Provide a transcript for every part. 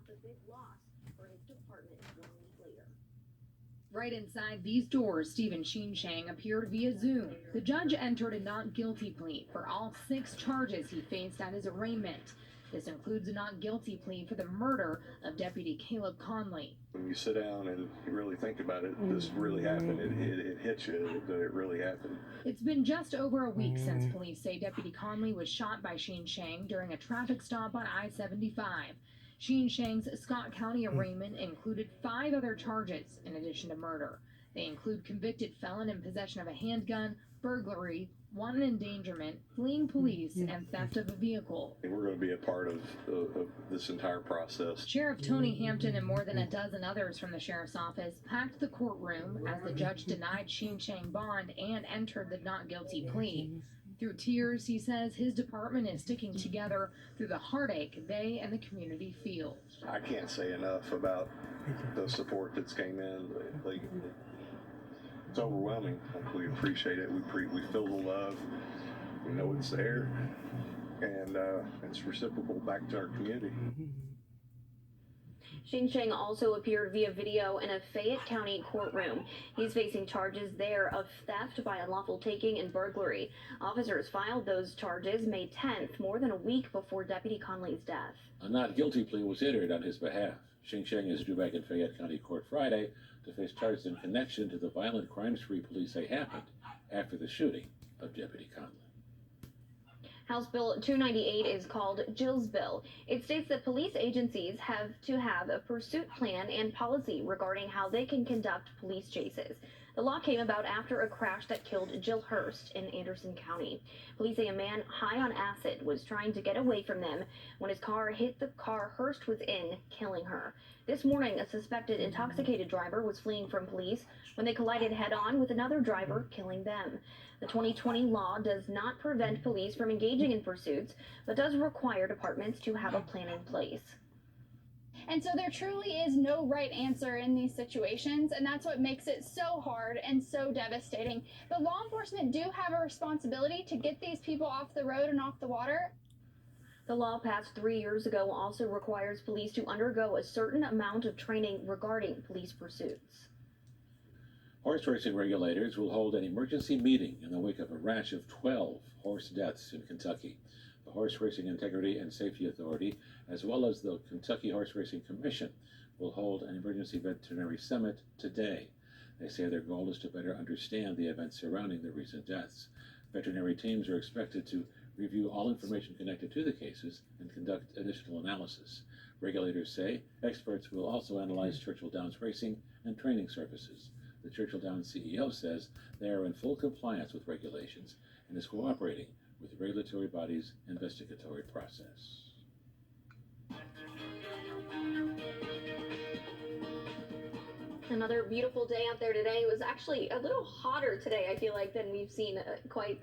the big loss for his department 1 week later. Right inside these doors, Stephen Sheen-Shang appeared via Zoom. The judge entered a not guilty plea for all 6 charges he faced at his arraignment. This includes a not guilty plea for the murder of Deputy Caleb Conley. When you sit down and you really think about it, this really happened. It hits you that it really happened. It's been just over a week since police say Deputy Conley was shot by Sheen-Shang during a traffic stop on I-75. Sheen-Shang's Scott County arraignment included 5 other charges in addition to murder. They include convicted felon in possession of a handgun, burglary, wanton endangerment, fleeing police, and theft of a vehicle. We're going to be a part of this entire process. Sheriff Tony Hampton and more than a dozen others from the sheriff's office packed the courtroom as the judge denied Sheen-Shang bond and entered the not guilty plea. Through tears, he says his department is sticking together through the heartache they and the community feel. I can't say enough about the support that's came in. It's overwhelming. We appreciate it. We feel the love. We know it's there, and it's reciprocal back to our community. Sheen-Shang also appeared via video in a Fayette County courtroom. He's facing charges there of theft by unlawful taking and burglary. Officers filed those charges May 10th, more than a week before Deputy Conley's death. A not guilty plea was entered on his behalf. Sheen-Shang is due back in Fayette County Court Friday to face charges in connection to the violent crime spree police say happened after the shooting of Deputy Conley. House Bill 298 is called Jill's Bill. It states that police agencies have to have a pursuit plan and policy regarding how they can conduct police chases. The law came about after a crash that killed Jill Hurst in Anderson County. Police say a man high on acid was trying to get away from them when his car hit the car Hurst was in, killing her. This morning, a suspected intoxicated driver was fleeing from police when they collided head-on with another driver, killing them. The 2020 law does not prevent police from engaging in pursuits, but does require departments to have a plan in place. And so there truly is no right answer in these situations, and that's what makes it so hard and so devastating. But law enforcement do have a responsibility to get these people off the road and off the water. The law passed 3 years ago also requires police to undergo a certain amount of training regarding police pursuits. Horse racing regulators will hold an emergency meeting in the wake of a rash of 12 horse deaths in Kentucky. The Horse Racing Integrity and Safety Authority, as well as the Kentucky Horse Racing Commission, will hold an emergency veterinary summit today. They say their goal is to better understand the events surrounding the recent deaths. Veterinary teams are expected to review all information connected to the cases and conduct additional analysis. Regulators say experts will also analyze Churchill Downs racing and training services. The Churchill Downs CEO says they are in full compliance with regulations and is cooperating with the regulatory body's investigatory process. Another beautiful day out there today. It was actually a little hotter today, I feel like, than we've seen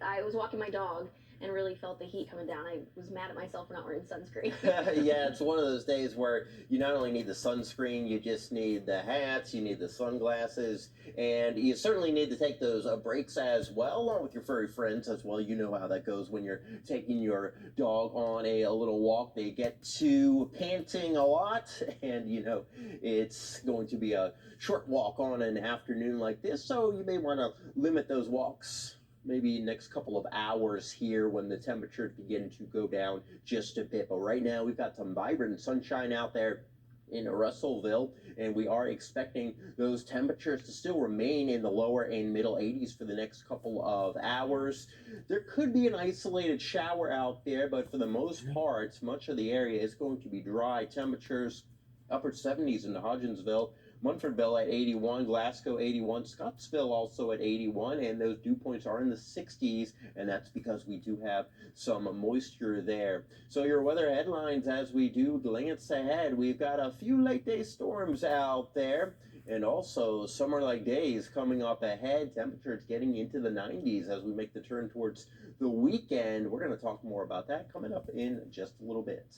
I was walking my dog and really felt the heat coming down. I was mad at myself for not wearing sunscreen. Yeah, it's one of those days where you not only need the sunscreen, you just need the hats, you need the sunglasses, and you certainly need to take those breaks as well, along with your furry friends as well. You know how that goes when you're taking your dog on a little walk. They get to panting a lot, and you know it's going to be a short walk on an afternoon like this, so you may want to limit those walks. Maybe next couple of hours here when the temperatures begin to go down just a bit. But right now we've got some vibrant sunshine out there in Russellville, and we are expecting those temperatures to still remain in the lower and middle 80s for the next couple of hours. There could be an isolated shower out there, but for the most part, much of the area is going to be dry. Temperatures upper 70s in Hodgensville, Munfordville at 81, Glasgow 81, Scottsville also at 81, and those dew points are in the 60s, and that's because we do have some moisture there. So your weather headlines as we do glance ahead, we've got a few late day storms out there, and also summer-like days coming up ahead, temperatures getting into the 90s as we make the turn towards the weekend. We're going to talk more about that coming up in just a little bit.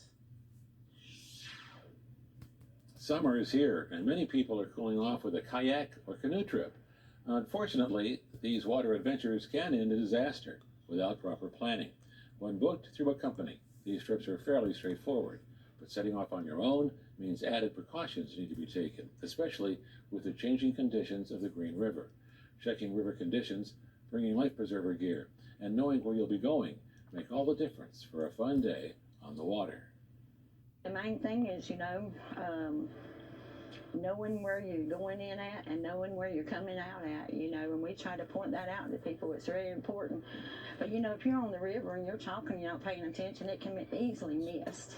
Summer is here, and many people are cooling off with a kayak or canoe trip. Unfortunately, these water adventures can end in disaster without proper planning. When booked through a company, these trips are fairly straightforward. But setting off on your own means added precautions need to be taken, especially with the changing conditions of the Green River. Checking river conditions, bringing life preserver gear, and knowing where you'll be going make all the difference for a fun day on the water. The main thing is, knowing where you're going in at and knowing where you're coming out at, and we try to point that out to people. It's very important. But, if you're on the river and you're talking, you're not paying attention, it can be easily missed.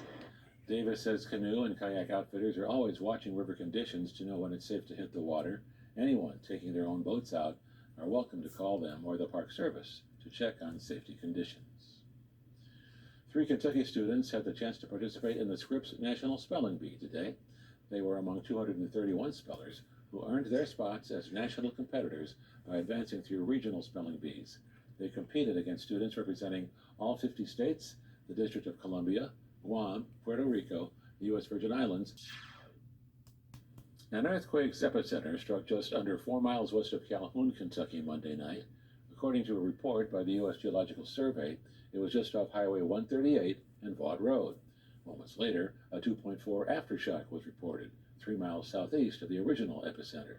Davis says canoe and kayak outfitters are always watching river conditions to know when it's safe to hit the water. Anyone taking their own boats out are welcome to call them or the Park Service to check on safety conditions. 3 Kentucky students had the chance to participate in the Scripps National Spelling Bee today. They were among 231 spellers who earned their spots as national competitors by advancing through regional spelling bees. They competed against students representing all 50 states, the District of Columbia, Guam, Puerto Rico, the U.S. Virgin Islands. An earthquake's epicenter struck just under 4 miles west of Calhoun, Kentucky, Monday night. According to a report by the U.S. Geological Survey, it was just off Highway 138 and Vaught Road. Moments later, a 2.4 aftershock was reported, 3 miles southeast of the original epicenter.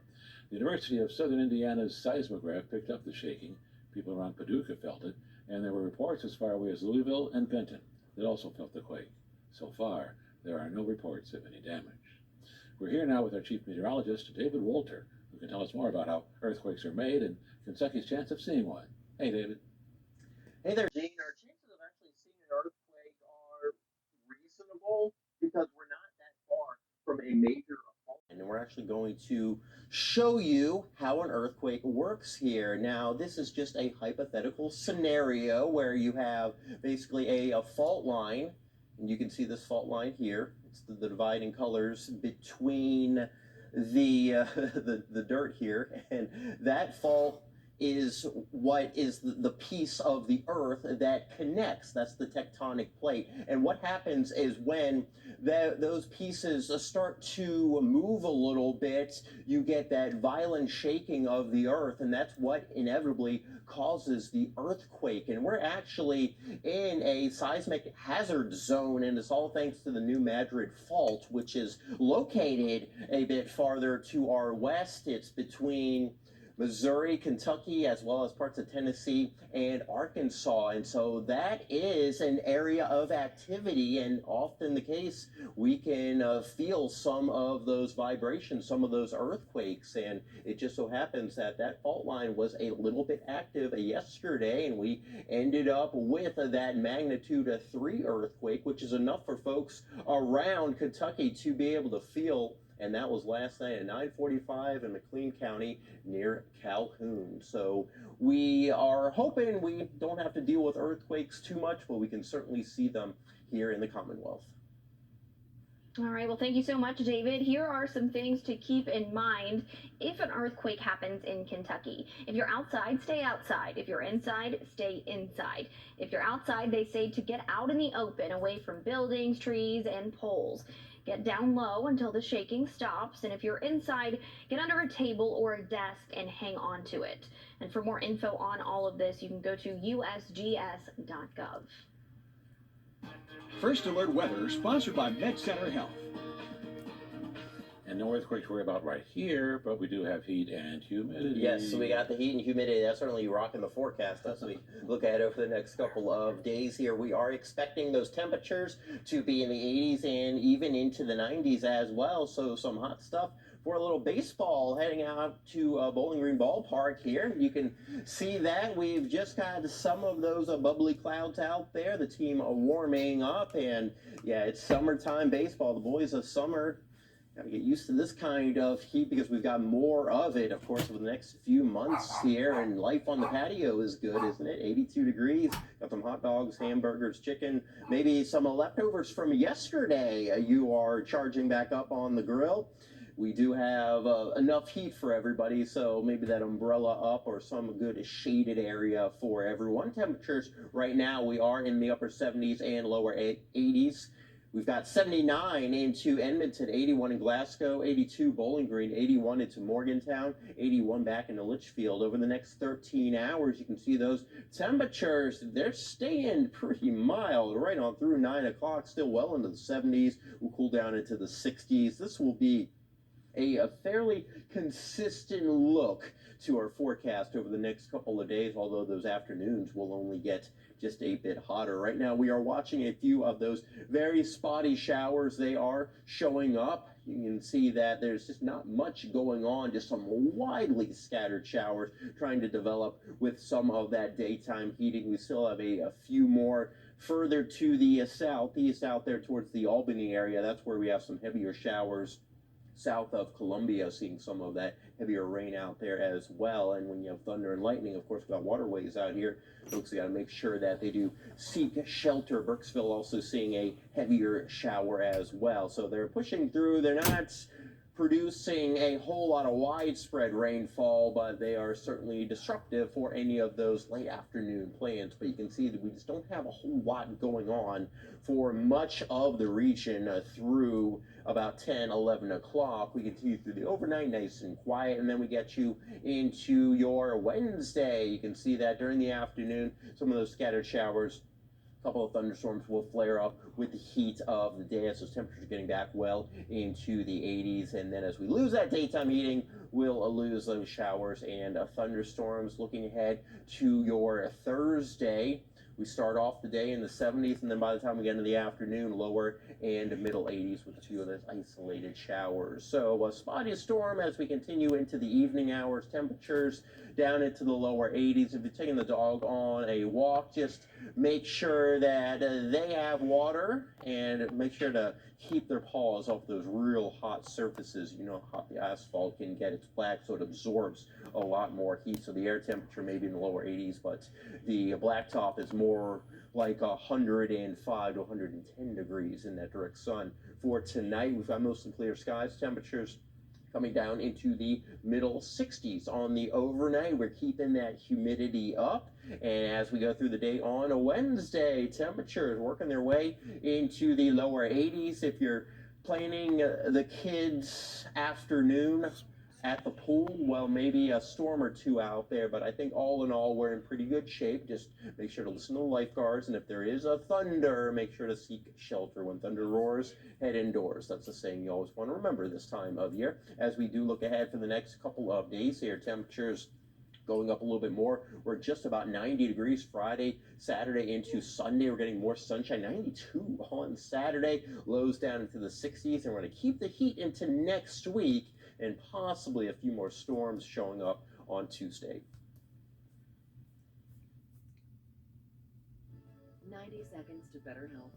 The University of Southern Indiana's seismograph picked up the shaking. People around Paducah felt it, and there were reports as far away as Louisville and Benton that also felt the quake. So far, there are no reports of any damage. We're here now with our chief meteorologist, David Wolter, who can tell us more about how earthquakes are made and Kentucky's chance of seeing one. Hey, David. Hey there, Gene. Our chances of actually seeing an earthquake are reasonable because we're not that far from a major fault. And we're actually going to show you how an earthquake works here. Now, this is just a hypothetical scenario where you have basically a fault line, and you can see this fault line here. It's the dividing colors between the dirt here, and that fault is what is the piece of the earth that connects. That's the tectonic plate. And what happens is when those pieces start to move a little bit, you get that violent shaking of the earth, and that's what inevitably causes the earthquake. And we're actually in a seismic hazard zone, and it's all thanks to the New Madrid Fault, which is located a bit farther to our west. It's between Missouri, Kentucky, as well as parts of Tennessee and Arkansas. And so that is an area of activity, and often the case we can feel some of those vibrations, some of those earthquakes. And it just so happens that that fault line was a little bit active yesterday, and we ended up with that magnitude 3 earthquake, which is enough for folks around Kentucky to be able to feel. And that was last night at 9:45 in McLean County near Calhoun. So we are hoping we don't have to deal with earthquakes too much, but we can certainly see them here in the Commonwealth. All right, well, thank you so much, David. Here are some things to keep in mind if an earthquake happens in Kentucky. If you're outside, stay outside. If you're inside, stay inside. If you're outside, they say to get out in the open, away from buildings, trees, and poles. Get down low until the shaking stops, and if you're inside, get under a table or a desk and hang on to it. And for more info on all of this, you can go to usgs.gov. First Alert Weather, sponsored by Med Center Health. And no earthquakes to worry about right here, but we do have heat and humidity. Yes, so we got the heat and humidity. That's certainly rocking the forecast as we look ahead over the next couple of days here. We are expecting those temperatures to be in the 80s and even into the 90s as well. So some hot stuff for a little baseball heading out to Bowling Green Ballpark here. You can see that we've just got some of those bubbly clouds out there. The team warming up, and yeah, it's summertime baseball. The boys of summer got to get used to this kind of heat because we've got more of it, of course, for the next few months here. And life on the patio is good, isn't it? 82 degrees. Got some hot dogs, hamburgers, chicken, maybe some leftovers from yesterday. You are charging back up on the grill. We do have enough heat for everybody, so maybe that umbrella up or some good shaded area for everyone. Temperatures right now, we are in the upper 70s and lower 80s. We've got 79 into Edmonton, 81 in Glasgow, 82 Bowling Green, 81 into Morgantown, 81 back into Litchfield. Over the next 13 hours, you can see those temperatures, they're staying pretty mild right on through 9 o'clock, still well into the 70s. We'll cool down into the 60s. This will be a fairly consistent look to our forecast over the next couple of days, although those afternoons will only get just a bit hotter. Right now we are watching a few of those very spotty showers. They are showing up. You can see that there's just not much going on, just some widely scattered showers trying to develop with some of that daytime heating. We still have a few more further to the southeast out there towards the Albany area. That's where we have some heavier showers south of Columbia, seeing some of that heavier rain out there as well. And when you have thunder and lightning, of course, we've got waterways out here. Folks got to make sure that they do seek shelter. Burkesville also seeing a heavier shower as well. So they're pushing through. They're not producing a whole lot of widespread rainfall, but they are certainly disruptive for any of those late afternoon plans. But you can see that we just don't have a whole lot going on for much of the region through about 10, 11 o'clock. We continue through the overnight, nice and quiet, and then we get you into your Wednesday. You can see that during the afternoon, some of those scattered showers, a couple of thunderstorms will flare up with the heat of the day as those temperatures are getting back well into the 80s. And then as we lose that daytime heating, we'll lose those showers and thunderstorms. Looking ahead to your Thursday, we start off the day in the 70s, and then by the time we get into the afternoon, lower and middle 80s with a few of those isolated showers. So a spotty storm as we continue into the evening hours. Temperatures down into the lower 80s. If you're taking the dog on a walk, just make sure that they have water, and make sure to keep their paws off those real hot surfaces. You know how hot the asphalt can get. It's black, so it absorbs a lot more heat. So the air temperature may be in the lower 80s, but the blacktop is more like 105 to 110 degrees in that direct sun. For tonight, we've got mostly clear skies. Temperatures coming down into the middle 60s on the overnight. We're keeping that humidity up. And as we go through the day on a Wednesday, temperatures working their way into the lower 80s. If you're planning the kids' afternoon at the pool, well, maybe a storm or two out there, but I think all in all, we're in pretty good shape. Just make sure to listen to the lifeguards, and if there is a thunder, make sure to seek shelter. When thunder roars, head indoors. That's a saying you always want to remember this time of year. As we do look ahead for the next couple of days here, temperatures going up a little bit more. We're just about 90 degrees Friday, Saturday into Sunday. We're getting more sunshine, 92 on Saturday, lows down into the 60s, and we're going to keep the heat into next week, and possibly a few more storms showing up on Tuesday. 90 seconds to better health.